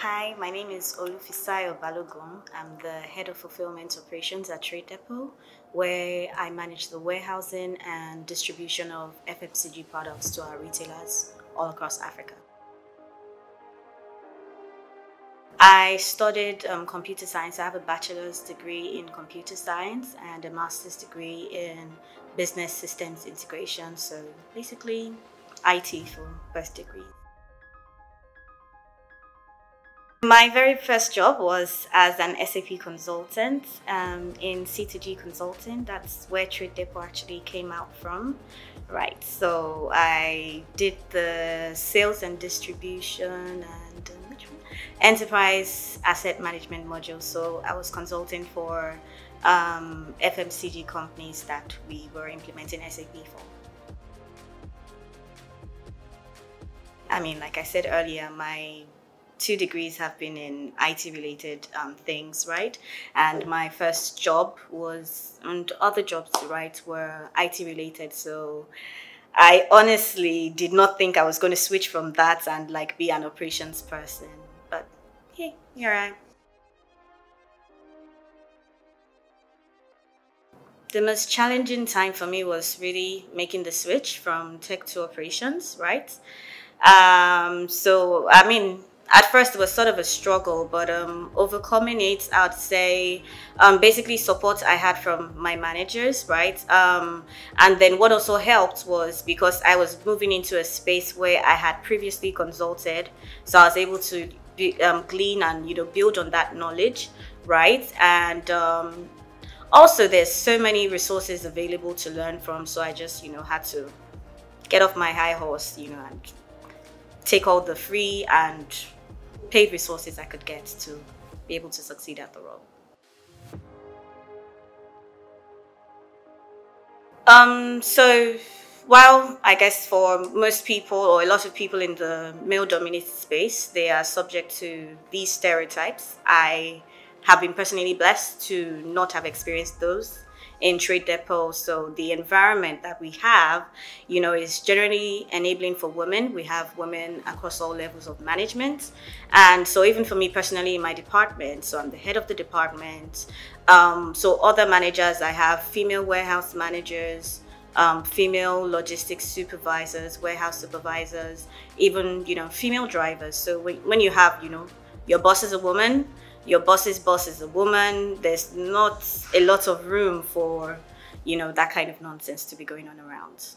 Hi, my name is Fisayo Balogun. I'm the Head of Fulfilment Operations at TradeDepot, where I manage the warehousing and distribution of FMCG products to our retailers all across Africa. I studied computer science. I have a bachelor's degree in computer science and a master's degree in business systems integration. So basically, IT for both degrees. My very first job was as an SAP consultant in C2G consulting. That's where TradeDepot actually came out from, right? So I did the sales and distribution and enterprise asset management module. So I was consulting for FMCG companies that we were implementing SAP for. I mean, like I said earlier, my 2 degrees have been in IT related things, right? And my first job was, and other jobs, right, were IT related. So I honestly did not think I was going to switch from that and like be an operations person. But hey, here I am. The most challenging time for me was really making the switch from tech to operations, right? So, I mean, at first it was sort of a struggle, but overcoming it, I'd say basically support I had from my managers, right? And then what also helped was because I was moving into a space where I had previously consulted, so I was able to glean and build on that knowledge, right? And also, there's so many resources available to learn from, so I just had to get off my high horse, and take all the free and paid resources I could get to be able to succeed at the role. So while I guess for most people or a lot of people in the male-dominated space, they are subject to these stereotypes. I have been personally blessed to not have experienced those in TradeDepot. So the environment that we have, is generally enabling for women. We have women across all levels of management. And so even for me personally in my department, so I'm the head of the department. So other managers, I have female warehouse managers, female logistics supervisors, warehouse supervisors, even, female drivers. So when you have, your boss is a woman, your boss's boss is a woman, there's not a lot of room for, that kind of nonsense to be going on around.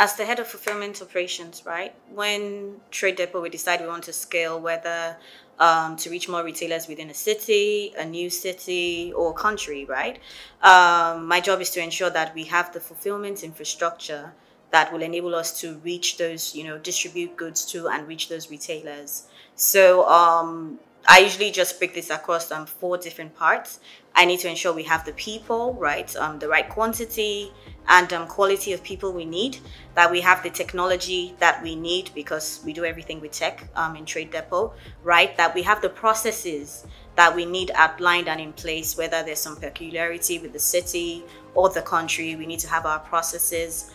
As the head of fulfillment operations, right, when TradeDepot, we decide we want to scale, whether to reach more retailers within a city, a new city, or country, right? My job is to ensure that we have the fulfillment infrastructure that will enable us to reach those, distribute goods to and reach those retailers. So I usually just break this across 4 different parts. I need to ensure we have the people, right, the right quantity and quality of people we need, that we have the technology that we need because we do everything with tech in TradeDepot, right, that we have the processes that we need outlined and in place, whether there's some peculiarity with the city or the country, we need to have our processes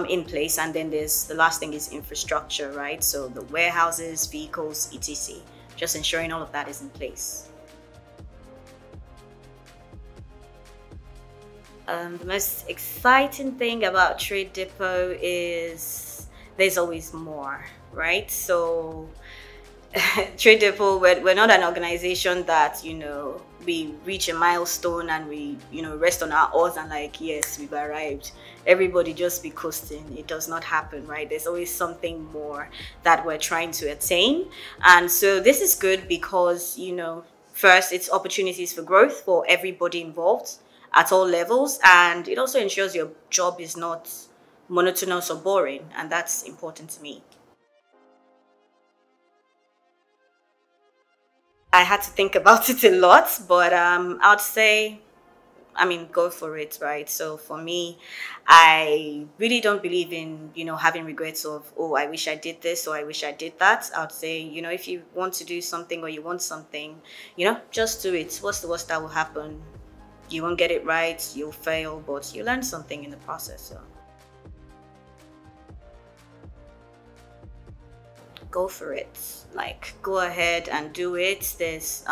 in place. And then there's the last thing is infrastructure, right? So the warehouses, vehicles, etc. Just ensuring all of that is in place. The most exciting thing about TradeDepot is there's always more, right? So TradeDepot, we're not an organization that, we reach a milestone and we, rest on our oars and like, yes, we've arrived. Everybody just be coasting. It does not happen, right? There's always something more that we're trying to attain. And so this is good because, first, it's opportunities for growth for everybody involved at all levels. And it also ensures your job is not monotonous or boring. And that's important to me. I had to think about it a lot, but I'd say, go for it, right? So for me, I really don't believe in, having regrets of, oh, I wish I did this or I wish I did that. I'd say, if you want to do something or you want something, just do it. What's the worst that will happen? You won't get it right, you'll fail, but you learn something in the process. So. go for it. Like, go ahead and do it. There's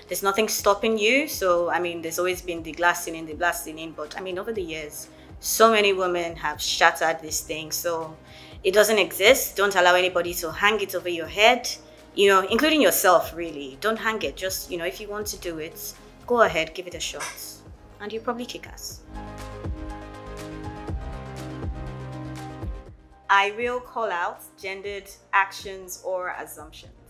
there's nothing stopping you. So I mean, there's always been the glass ceiling, but I mean, over the years, so many women have shattered this thing. So it doesn't exist. Don't allow anybody to hang it over your head, including yourself. Really, don't hang it. Just, if you want to do it, go ahead, give it a shot, and you probably kick ass. I will call out gendered actions or assumptions.